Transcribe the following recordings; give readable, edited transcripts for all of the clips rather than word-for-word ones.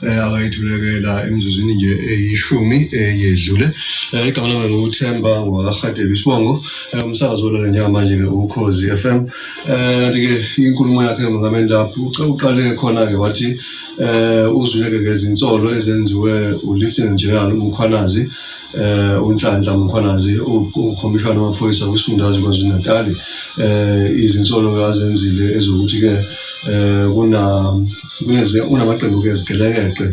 akayithulekela emzuzwini nje eyishumi yedlule igama lami nguThemba ngwakahadebe isibongo umsakazo wona njengamanje ke uKhozi FM ke inkulumo yakhe mongameli lapho uqale khona ke wathi uzwileke ke izinsolo ezenziwe uLieutenant General uMkhwanazi uNhlanhla Mkhwanazi ukhomishana wamaphoyisa kwisifundazwe kwaZulu-Natal izinsolo azenzile ezokuthi ke kunamaqembu ke ezigelekeqe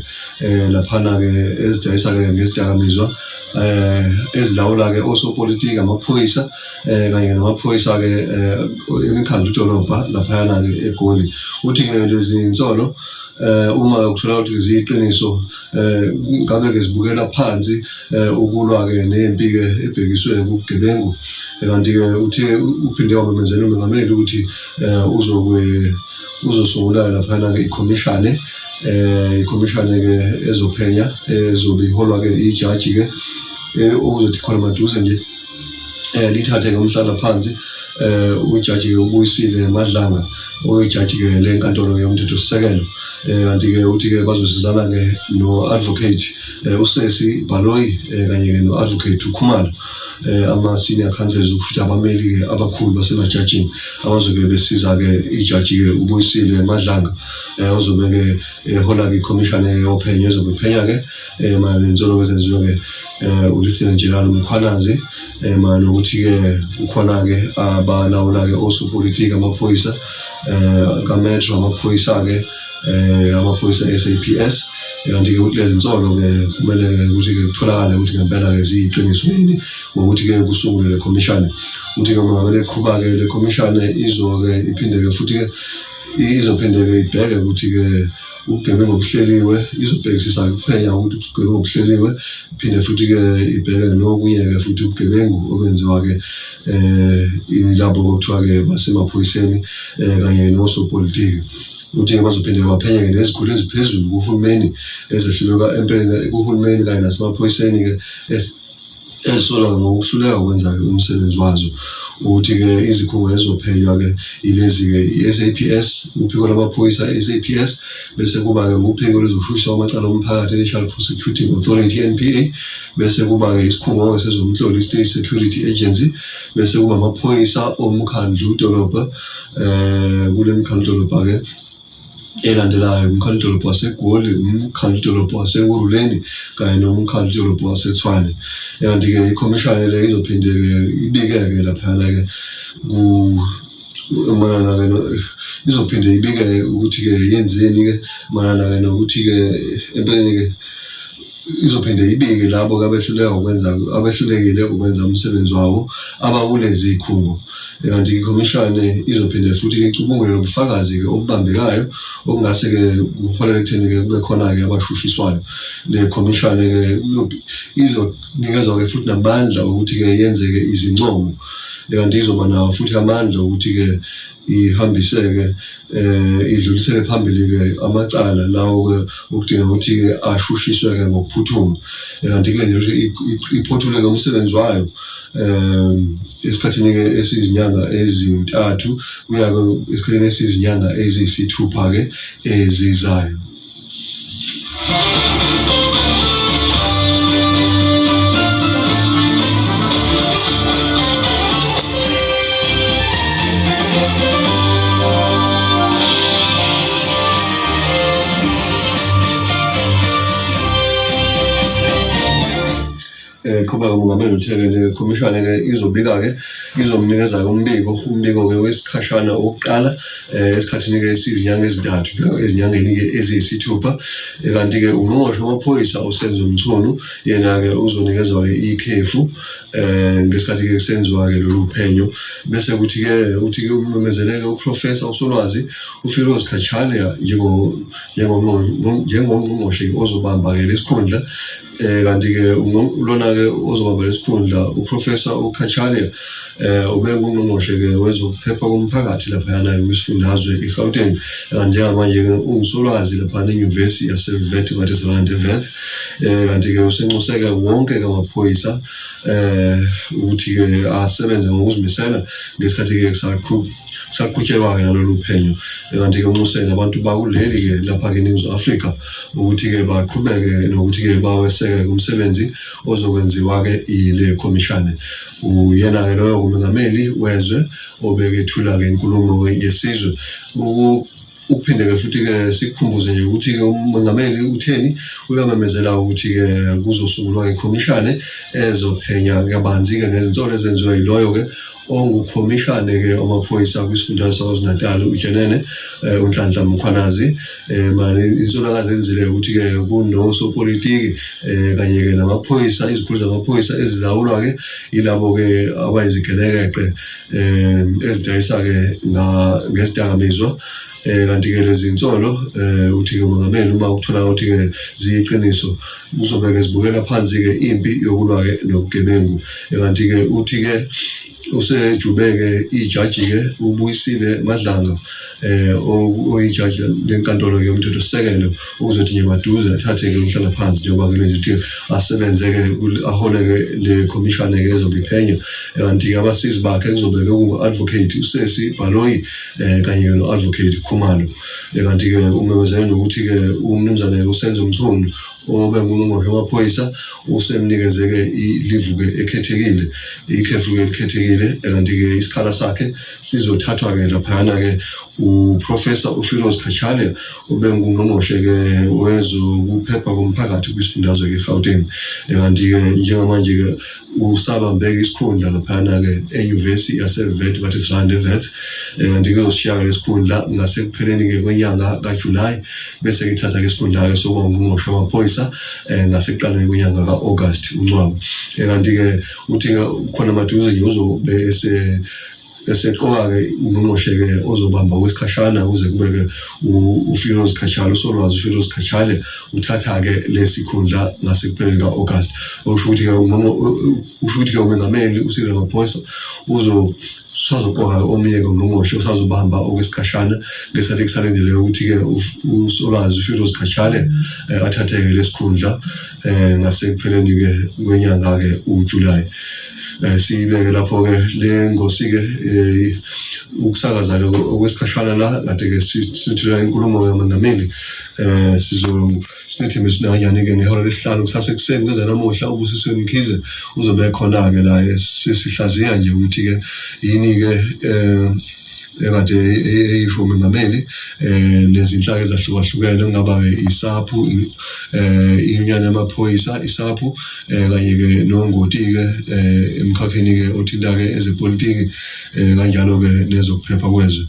laphana ke ezidayisa ke ngesidakamizwa ezilawula ke osopolitiki amaphoyisa kanye namaphoyisa ke emikhandlu dolobha laphana ke eGoli uthi ke lezi insolo uma ukuthola ukuthi ziyiqiniso ngabe ke zibukela phansi ukulwa ke nempi ke ebhekiswe kubugebengu kanti ke uthi uphinde wamemezela umongameli ukuthi uzosungula laphana ke ikhomishane ke ezophenya ezobe iholwa ke ijaji ke okuzothi khona maduze nje lithathe ngomhlala phansi ujaji ke ubuyisile Madlanga oyijaji ke lenkantolo yomthethosisekelo kanti ke uthi ke bazosizana ke no advocate uSesi Baloyi kanye ke no advocate uKhumalo ama senior counsels ukuthi abameli ke abakhulu basemajajini abazobe besiza ke ijaji ke ubuyisile Madlanga ozobe ke hola ke commission yophenya ezobe phenya ke manje insolo ezenziwe ke uLieutenant General Mkhwanazi manje ukuthi ke ukhona ke abalawula ke osopolitiki amaphoyisa kametro amaphoyisa ke amaphoyisa SAPS kanti ke ukuthi lezi insolo ke kumele ukuthi ke kutholakale ukuthi ngempela ke ziyiqiniso yini ngokuthi ke kusungule le commission uthi ke mongameli eqhubeka ke le commission izo ke iphinde ke futhi ke izophinde ke ibheke ukuthi ke ubugebengu obuhleliwe izobhekisisa kuphenya ukuthi ubugebengu obuhleliwe iphinde futhi ke ibheke nokunye ke futhi ubugebengu obenziwa ke ilabo okuthiwa ke basemaphoyiseni kanye nosopolitiki uthi bazophinde baphenye ke nezikhulu eziphezulu kuhulumeni ezehluleka empeleni kuhulumeni kanye nasemaphoyiseni ke ezisolwa ngokuhluleka ukwenza umsebenzi wazo ukuthi ke izikhungo ezophenywa ke ilezi ke iSAPS uphiko lamaphoyisa SAPS bese kuba ke uphiko lezoshushisa amacala omphakathi National Prosecuting Authority NPA bese kuba ke isikhungo sezomhloli State Security Agency bese kuba amaphoyisa omkhandlu dolobha kulemkhandlu dolobha ke elandelayo umkhandlu dolobha waseGoli umkhandlu dolobha waseUruleni kanye nomkhandlu dolobha waseTshwane kanti ke ikhomishana le izophinde ke ibike ke lapha ke mana ke izophinde ibike ukuthi ke yenzeni ke mana ke nokuthi ke empeleni ke izophinde ibike labo abehlulekile ukwenza umsebenzi wabo abakulezi ikhungo kanti ikhomishana izophinde futhi ke icubungule ubufakazi ke obubambekayo okungase ke kuholele ekutheni ke kube khona ke abashushiswayo le commission ke izonikezwa ke futhi namandla ukuthi ke yenze ke izincomo kanti izoba nawo futhi amandla ukuthi ke ihambiseke idlulisele phambili ke amacala lawo ke ukudinga ukuthi ke ashushiswe ke ngokuphuthuma kanti ke nje iphothule ke umsebenzi wayo esikhathini ke esizinyanga ezintathu kuya ke esikhathini esizinyanga eziyisithupha ke ezizayo qhubeka umongameli uthekele commission ke izobika ke izomnikeza umbiko ke wesikhashana oqala esikhathini ke sizinyanga ezintathu ezinyangeni ke eziyisithupha kanti ke ungqongqoshe wamaphoyisa uSenzo Mchunu yena ke uzonikezwa ke ikhefu ngesikhathi ke kusenziwa ke lolu phenyo bese kuthi ke umemezeleke uprofessor uSolwazi uFiroz Khachane njengongqongqoshe ozobamba ke lesikhundla kanti ke lona ke ozobamba lesikhundla uprofessor uKhachane ubengungqongqoshe ke wezokuphepha komphakathi lapha yana kwisifundazwe iGauteng njengamanje ke ungusolwazi lapha eNyuvesi yaseVet Witwatersrand Vet kanti ke usenxuseke wonke ke amaphoyisa ukuthi ke asebenze ngokuzimisela ngesikhathi ke saqhutshekwa ke nalolu phenyo kanti ke umuseni abantu bakuleli ke lapha ke eNingizimu Afrika ukuthi ke baqhubeke nokuthi ke baweseke kumsebenzi ozokwenziwa ke ile commission uyena ke loyo umongameli wezwe obekethula ke inkulumo yesizwe ukuphinde ke futhi ke sikhumbuze nje ukuthi ke umongameli utheni uyamemezela ukuthi ke kuzosungulwa ikhomishane ezophenya kabanzi ke ngezinsolo ezenziwa yiloyo ke ongukhomishane ke amaphoyisa kwisifundazwe saKwaZulu-Natal uJenene uNhlanhla Mkhwanazi manje insolo akazenzile ukuthi ke kunosopolitiki kanye ke namaphoyisa izikhulu zamaphoyisa ezilawulwa ke ilabo ke abayizigelekeqe ezidayisa ke ngesidakamizwa kanti ke lezi insolo uthi ke umongameli uma ukuthola ukuthi ke ziyiqiniso uzobeke zibukela phansi ke impi yokulwa ke nobugebengu kanti ke uthi ke usejubeke ijaji ke ubuyisile Madlanga oyijaji lenkantolo yomthethosisekelo ukuzothi nje maduze athathe ke umhlala phansi njengoba ke nje uthi asebenze ke ahole ke le commission ke ezobiphenya kanti ke abasizi bakhe kuzobeke ku-advocate uSesi Baloyi kanye no advocate Khumalo kanti ke umemezele nokuthi ke umnumzane uSenzo Mchunu obenguNgqongqoshe wamaphoyisa usemnikeze ke ilivu ke ekhethekile ikhefu ke ekhethekile kanti ke isikhala sakhe sizothathwa ke laphana ke uProfessor uFiroz Khachale obenguNgqongqoshe ke wezokuphepha komphakathi kwisifundazwe ke Gauteng kanti ke njengamanje ke usabambeke isikhundla laphana ke eNyuvesi yaseVet bathi Srande Vet kanti ke uzoshiya ke isikhundla ngasekupheleni ke kwenyanga kaJuly bese kithatha ke isikhundla ke sokuba uNgqongqoshe wamaphoyisa ngasekuqaleni kwenyanga kaAugust uNcwaba kanti ke uthi ke khona maduze nje uzobe eseqoka ke uNgqongqoshe ke ozobamba kwesikhashana ukuze kube ke uFiroz Khachale uSolwazi uFiroz Khachale uthatha ke lesikhundla ngasekupheleni kaAugust okusho ukuthi ke umongameli uSiril Ramaphosa sazoqoka omunye ke uNgqongqoshe usazobamba okwesikhashana ngesikhathi kusalindele ukuthi ke uSolwazi uFiroz Khachale athathe ke lesikhundla ngasekupheleni ke kwenyanga ke uJuly sibeke lapho ke le ngosi ke ukusakaza ke okwesikhashana la kade ke sithula inkulumo yomongameli sinethemba sinanyane ke ngehora lesihlanu kusase kuseni kuze namuhla uBusiswe Mkhize uzobe khona ke la sisihlaziya nje ukuthi ke yini ke ekade eyisho umongameli nezinhlaka ezahlukahlukene kungaba ke isaphu inyana yamaphoyisa isaphu kanye ke nongoti ke emkhakheni ke othinta ke ezepolitiki kanjalo ke nezokuphepha kwezwe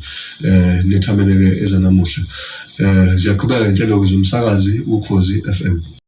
nethamene ke ezanamuhla ziyaqhubeka inhlelo zomsakazi uKhozi FM.